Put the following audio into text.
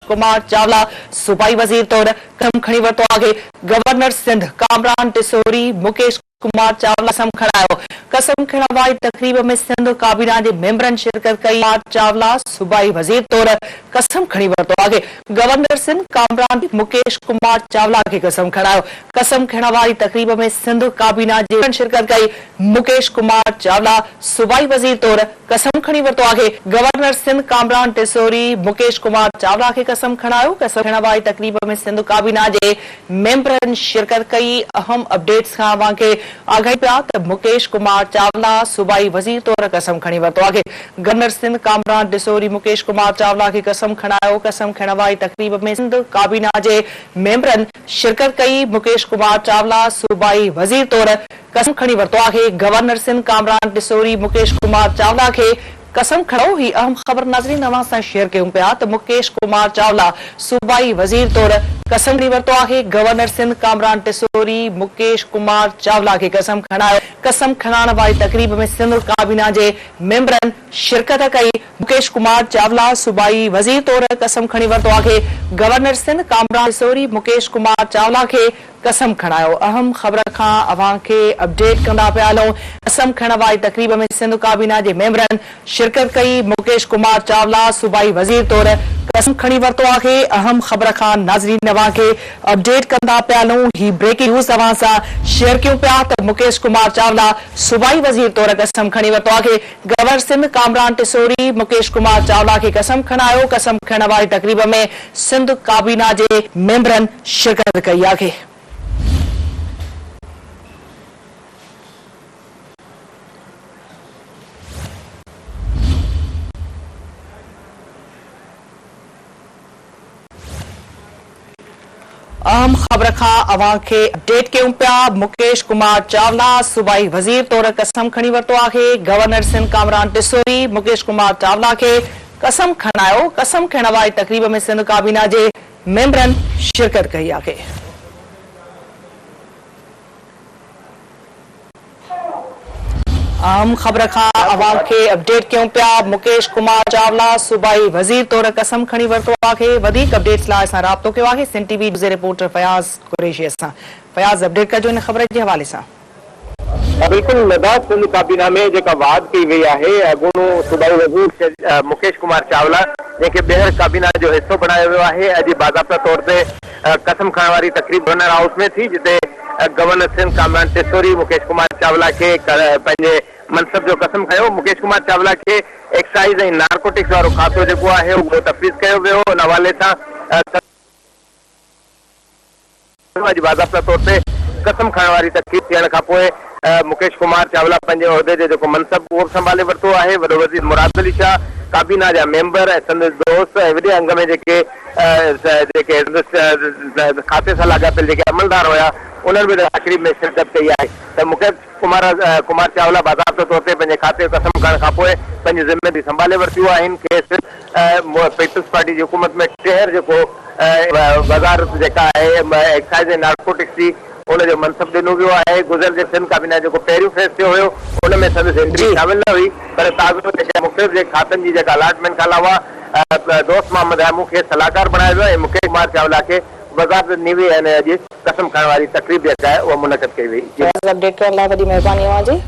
कुमार चावला सूबाई वजीर तौर कसम खणी वरितो आहे। गवर्नर सिंध कामरान टिसोरी मुकेश कुमार चावला कसम खणायो। कसम खणण वारी तकरीब में सिंध काबीना के मेंबरन शिरकत कई। चावला सूबाई वजीर तौर कसम खणी वरितो आहे। गवर्नर सिंध कामरान मुकेश कुमार चावला के कसम खणायो। कसम खणण वारी तकरीब में सिंध काबीना के मेंबरन शिरकत कई। मुकेश कुमार चावला सूबाई वजीर तौर कसम खणी वरितो आहे। गवर्नर सिंध कामरान टिसोरी मुकेश कुमार चावला के कसम खणायो। कसम खणण वारी तकरीब में सिंध काबीना के मेंबरन शिरकत कई। अहम अपडेट्स खां अवांखे आगाही पिया त मुकेश कुमार चावला सूबाई वजीर तौर कसम खणी वरितो आहे। गवर्नर सिंध कामरान टिसोरी मुकेश कुमार चावला के कसम खणायो। कसम खणण वारी तकरीब में सिंध काबीना के मेंबरन शिरकत कई। मुकेश कुमार चावला सूबाई वजीर तौर कसम खणी वरितो आहे। गवर्नर सिंध कामरान टिसोरी मुकेश कुमार चावला के कसम खणो। ही अहम खबर नाज़रीन अवां सां शेयर कयूं पिया त मुकेश कुमार चावला सूबाई वजीर तौर कसम खणी वरितो आहे। गवर्नर सिंध कामरान टिसोरी मुकेश कुमार चावला के कसम खणायो। कसम खणाइण वारी तकरीब में सिंध काबीना के मेंबरन शिरकत कई। मुकेश कुमार चावला सूबाई वजीर तौर कसम खणी वरितो आहे। गवर्नर सिंध कामरान टिसोरी मुकेश कुमार चावला के कसम खणायो। अहम खबर खां अवां खे अपडेट कंदा पिया हलूं। कसम खणण वारी तकरीब में सिंध काबीना के मेंबरन शिरकत कई। मुकेश कुमार चावला सूबाई वजीर तौर कसम खणी वरितो आहे। अहम खबर खां नाज़रीन अवां खे अपडेट कंदा पिया हलूं। ही ब्रेकिंग न्यूज़ अवां सां शेयर कयूं पिया त मुकेश कुमार चावला सूबाई वजीर तौर कसम खणी वरितो आहे। गवर्नर सिंध कामरान टिसोरी मुकेश कुमार चावला के कसम खणायो। कसम खणण वारी तकरीब में सिंध काबीना के मेंबरन शिरकत कई आहे। अहम खबर खां अवां खे अपडेट कयूं पिया। मुकेश कुमार चावला सूबाई वजीर तौर कसम खणी वरितो आहे। गवर्नर सिंध कामरान टिसोरी मुकेश कुमार चावला के कसम खणायो। कसम खणण वारी तकरीब में सिंध काबीना के मेंबरन शिरकत कई आहे। अहम खबर खां अवां खे अपडेट कयूं पिया। मुकेश कुमार चावला सूबाई वजीर तौर कसम खणी वरितो आहे। वधीक अपडेट्स लाइ असां राब्तो कयो आहे सिंध टीवी जे रिपोर्टर फयाज़ कुरैशी सां। फयाज़ अपडेट कजो इन खबर के हवाले सां। बिल्कुल नदाद सिंध काबीना में जेका वाद की वही है अगूणो सूबाई वजीर मुकेश कुमार चावला जैसे बेहर काबीना जो हिस्सो बनायो वियो है। अज बाज़ाब्ता तौर पे कसम खणण वारी तकरीब गवर्नर हाउस में थी जिते गवर्नर सिंध कामरान टिसोरी मुकेश कुमार चावला के पंहिंजे मनसब जो कसम खयो। मुकेश कुमार चावला के एक्साइज ऐं नारकोटिक्स वारो खातो जेको आहे उहो तफ़वीज़ कयो वियो। उन हवाले सां अॼु बाज़ाब्ता तौर ते कसम खणण वारी तकरीब थियण खां पोइ मुकेश कुमार चावला पंहिंजे उहिदे जो जेको मनसब उहो बि संभाले वरितो आहे। वॾो वज़ीर मुराद अली शाह काबीना जा मेंबर ऐं संदसि दोस्त ऐं वॾे अंग में जेके खाते सां लाॻापियल जेके अमलदार हुया उन्हनि बि तकरीब में शिरकत कई आहे। त मुकेश कुमार चावला बाज़ाब्ते तौर ते पंहिंजे खाते कसम खणण खां पोइ पंहिंजी ज़िम्मेदारी संभाले वरितियूं आहिनि। खेसि पीपल्स पार्टी जी हुकूमत में टेहर जेको बाज़ार जेका आहे एक्साइज ऐं नारकोटिक्स जी उनजो मनसब ॾिनो वियो आहे। गुज़िरियल सिंध काबीना जेको पहिरियों फेस थियो हुयो उन में संदसि एंट्री शामिल न हुई पर ताज़ो जेका मुख़्तलिफ़ जे खातनि जी जेका अलॉटमेंट खां अलावा दोस्त मोहम्मद हैमू खे सलाहकार बनायो वियो ऐं मुकेश कुमार चावला खे वज़ारत नीवी ऐं अॼु कसम खणण वारी तकरीब जेका आहे उहा मुनक़द कई वई। अपडेट करण लाइ वॾी महिरबानी अवां जी।